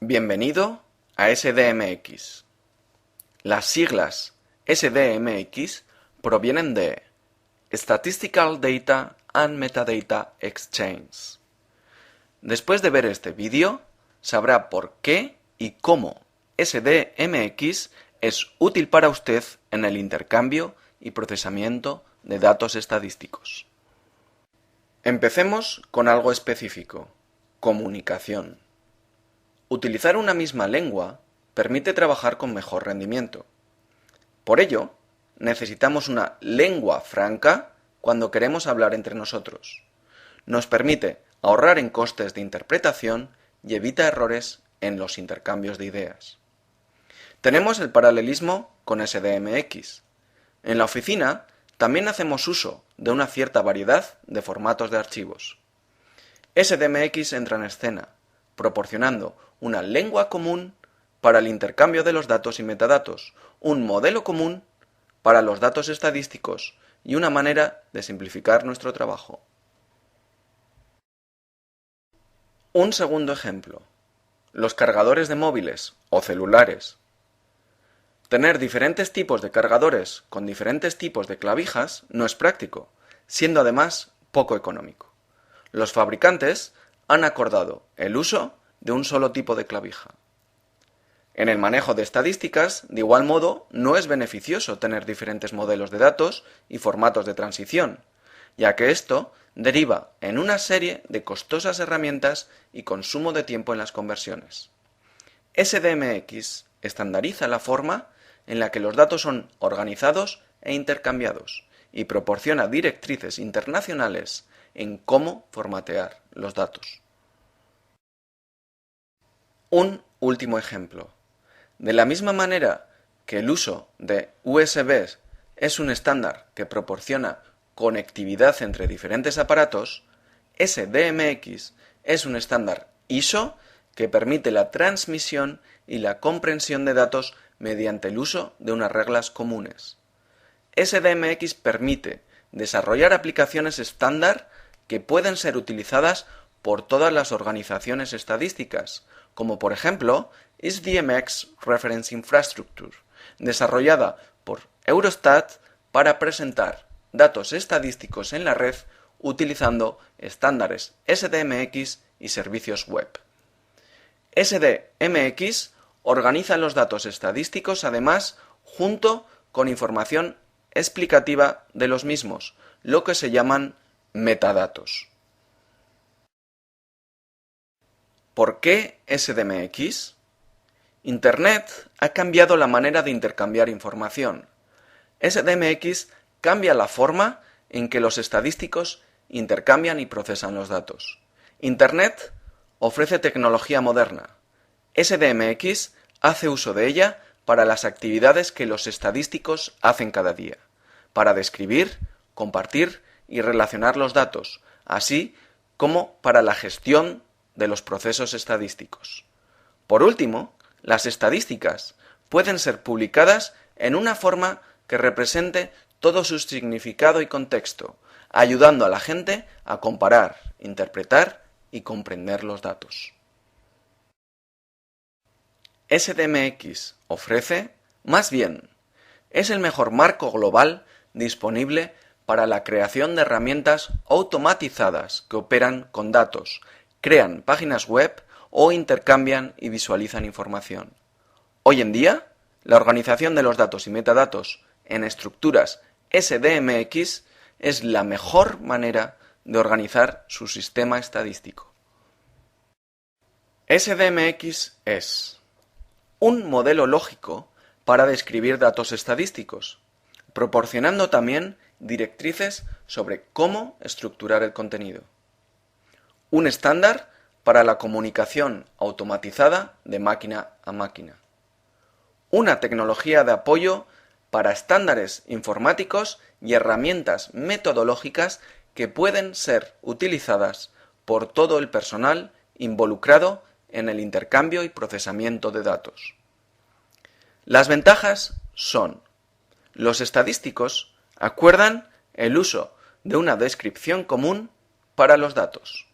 Bienvenido a SDMX. Las siglas SDMX provienen de Statistical Data and Metadata Exchange. Después de ver este vídeo, sabrá por qué y cómo SDMX es útil para usted en el intercambio y procesamiento de datos estadísticos. Empecemos con algo específico: comunicación. Utilizar una misma lengua permite trabajar con mejor rendimiento. Por ello, necesitamos una lengua franca cuando queremos hablar entre nosotros. Nos permite ahorrar en costes de interpretación y evita errores en los intercambios de ideas. Tenemos el paralelismo con SDMX. En la oficina también hacemos uso de una cierta variedad de formatos de archivos. SDMX entra en escena, proporcionando una lengua común para el intercambio de los datos y metadatos, un modelo común para los datos estadísticos y una manera de simplificar nuestro trabajo. Un segundo ejemplo: los cargadores de móviles o celulares. Tener diferentes tipos de cargadores con diferentes tipos de clavijas no es práctico, siendo además poco económico. Los fabricantes han acordado el uso de un solo tipo de clavija. En el manejo de estadísticas, de igual modo, no es beneficioso tener diferentes modelos de datos y formatos de transición, ya que esto deriva en una serie de costosas herramientas y consumo de tiempo en las conversiones. SDMX estandariza la forma en la que los datos son organizados e intercambiados y proporciona directrices internacionales en cómo formatear los datos. Un último ejemplo. De la misma manera que el uso de USB es un estándar que proporciona conectividad entre diferentes aparatos, SDMX es un estándar ISO que permite la transmisión y la comprensión de datos mediante el uso de unas reglas comunes. SDMX permite desarrollar aplicaciones estándar que pueden ser utilizadas por todas las organizaciones estadísticas, como por ejemplo SDMX Reference Infrastructure, desarrollada por Eurostat para presentar datos estadísticos en la red utilizando estándares SDMX y servicios web. SDMX organiza los datos estadísticos además junto con información explicativa de los mismos, lo que se llaman metadatos. ¿Por qué SDMX? Internet ha cambiado la manera de intercambiar información. SDMX cambia la forma en que los estadísticos intercambian y procesan los datos. Internet ofrece tecnología moderna. SDMX hace uso de ella para las actividades que los estadísticos hacen cada día, para describir, compartir y relacionar los datos, así como para la gestión de los procesos estadísticos. Por último, las estadísticas pueden ser publicadas en una forma que represente todo su significado y contexto, ayudando a la gente a comparar, interpretar y comprender los datos. SDMX ofrece, más bien, es el mejor marco global disponible para la creación de herramientas automatizadas que operan con datos, crean páginas web o intercambian y visualizan información. Hoy en día, la organización de los datos y metadatos en estructuras SDMX es la mejor manera de organizar su sistema estadístico. SDMX es un modelo lógico para describir datos estadísticos, proporcionando también directrices sobre cómo estructurar el contenido. Un estándar para la comunicación automatizada de máquina a máquina. Una tecnología de apoyo para estándares informáticos y herramientas metodológicas que pueden ser utilizadas por todo el personal involucrado en el intercambio y procesamiento de datos. Las ventajas son: los estadísticos acuerdan el uso de una descripción común para los datos.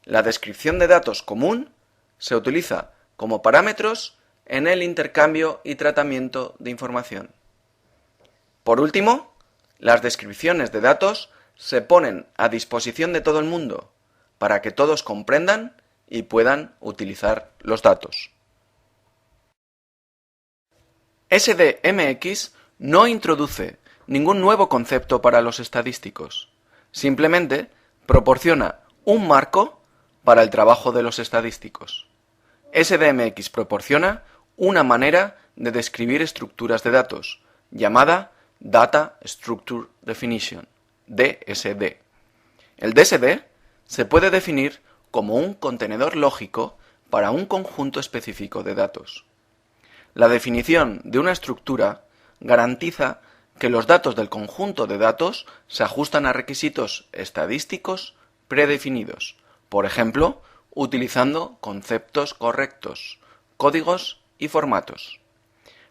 La descripción de datos común se utiliza como parámetros en el intercambio y tratamiento de información. Por último, las descripciones de datos se ponen a disposición de todo el mundo para que todos comprendan y puedan utilizar los datos. SDMX no introduce ningún nuevo concepto para los estadísticos, simplemente proporciona un marco para el trabajo de los estadísticos. SDMX proporciona una manera de describir estructuras de datos, llamada Data Structure Definition, DSD. El DSD se puede definir como un contenedor lógico para un conjunto específico de datos. La definición de una estructura garantiza que los datos del conjunto de datos se ajustan a requisitos estadísticos predefinidos, por ejemplo, utilizando conceptos correctos, códigos y formatos.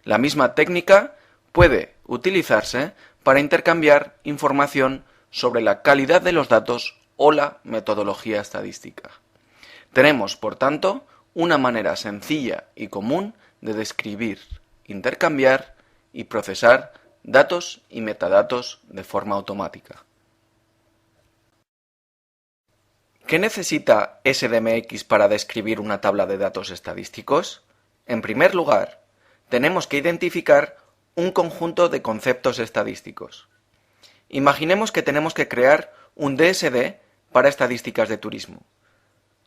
La misma técnica puede utilizarse para intercambiar información sobre la calidad de los datos o la metodología estadística. Tenemos, por tanto, una manera sencilla y común de describir, intercambiar y procesar datos y metadatos de forma automática. ¿Qué necesita SDMX para describir una tabla de datos estadísticos? En primer lugar, tenemos que identificar un conjunto de conceptos estadísticos. Imaginemos que tenemos que crear un DSD para estadísticas de turismo.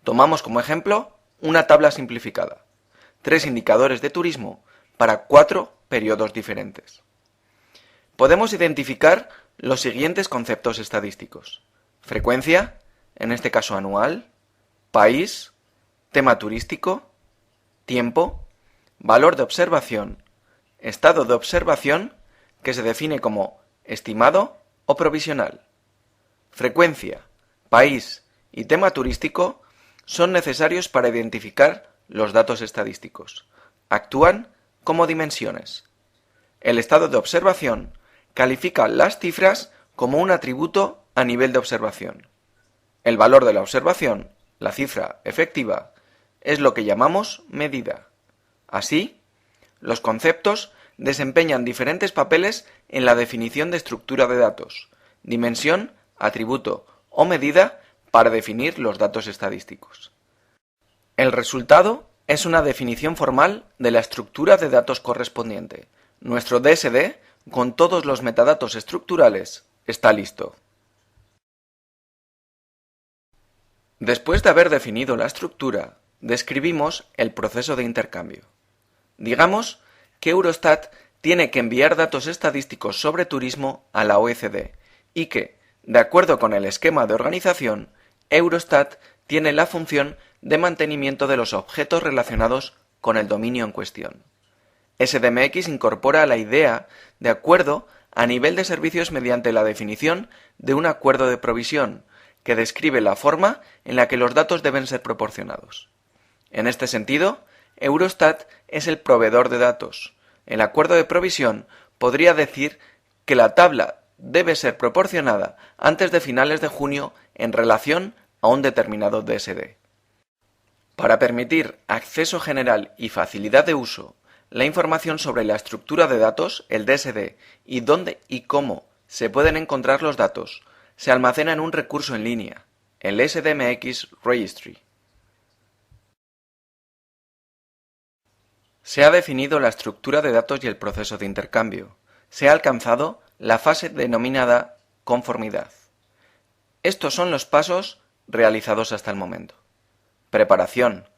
Tomamos como ejemplo una tabla simplificada, 3 indicadores de turismo para 4 periodos diferentes. Podemos identificar los siguientes conceptos estadísticos: frecuencia, en este caso anual, país, tema turístico, tiempo, valor de observación, estado de observación, que se define como estimado o provisional. Frecuencia, país y tema turístico son necesarios para identificar los datos estadísticos. Actúan como dimensiones. El estado de observación califica las cifras como un atributo a nivel de observación. El valor de la observación, la cifra efectiva, es lo que llamamos medida. Así, los conceptos desempeñan diferentes papeles en la definición de estructura de datos, dimensión, atributo o medida para definir los datos estadísticos. El resultado es una definición formal de la estructura de datos correspondiente. Nuestro DSD, con todos los metadatos estructurales, está listo. Después de haber definido la estructura, describimos el proceso de intercambio. Digamos que Eurostat tiene que enviar datos estadísticos sobre turismo a la OECD y que, de acuerdo con el esquema de organización, Eurostat tiene la función de mantenimiento de los objetos relacionados con el dominio en cuestión. SDMX incorpora la idea de acuerdo a nivel de servicios mediante la definición de un acuerdo de provisión, que describe la forma en la que los datos deben ser proporcionados. En este sentido, Eurostat es el proveedor de datos. El acuerdo de provisión podría decir que la tabla debe ser proporcionada antes de finales de junio en relación a un determinado DSD. Para permitir acceso general y facilidad de uso, la información sobre la estructura de datos, el DSD, y dónde y cómo se pueden encontrar los datos, se almacena en un recurso en línea, el SDMX Registry. Se ha definido la estructura de datos y el proceso de intercambio. Se ha alcanzado la fase denominada conformidad. Estos son los pasos realizados hasta el momento. Preparación.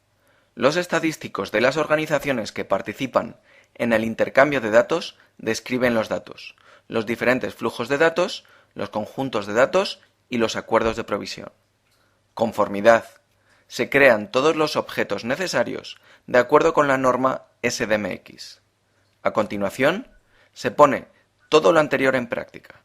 Los estadísticos de las organizaciones que participan en el intercambio de datos describen los datos, los diferentes flujos de datos, los conjuntos de datos y los acuerdos de provisión. Conformidad. Se crean todos los objetos necesarios de acuerdo con la norma SDMX. A continuación, se pone todo lo anterior en práctica.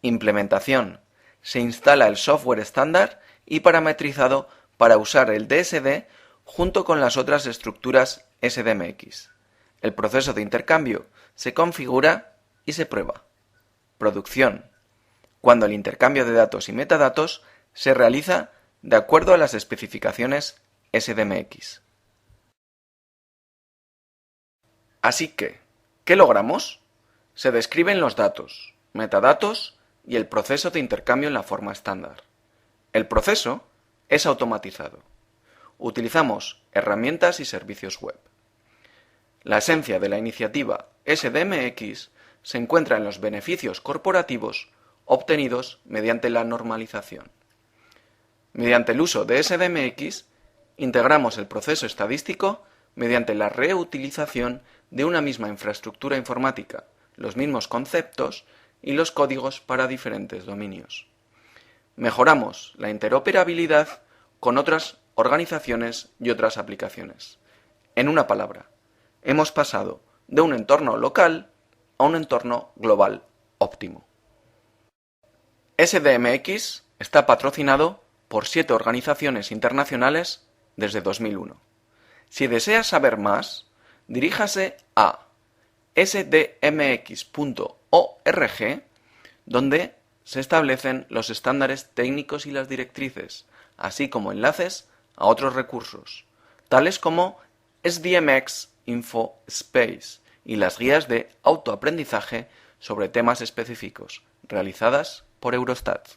Implementación. Se instala el software estándar y parametrizado para usar el DSD junto con las otras estructuras SDMX. El proceso de intercambio se configura y se prueba. Producción. Cuando el intercambio de datos y metadatos se realiza de acuerdo a las especificaciones SDMX. Así que, ¿qué logramos? Se describen los datos, metadatos y el proceso de intercambio en la forma estándar. El proceso es automatizado. Utilizamos herramientas y servicios web. La esencia de la iniciativa SDMX se encuentra en los beneficios corporativos obtenidos mediante la normalización. Mediante el uso de SDMX, integramos el proceso estadístico mediante la reutilización de una misma infraestructura informática, los mismos conceptos y los códigos para diferentes dominios. Mejoramos la interoperabilidad con otras organizaciones y otras aplicaciones. En una palabra, hemos pasado de un entorno local a un entorno global óptimo. SDMX está patrocinado por 7 organizaciones internacionales desde 2001. Si desea saber más, diríjase a sdmx.org, donde se establecen los estándares técnicos y las directrices, así como enlaces a otros recursos, tales como SDMX Info Space y las guías de autoaprendizaje sobre temas específicos, realizadas por Eurostat.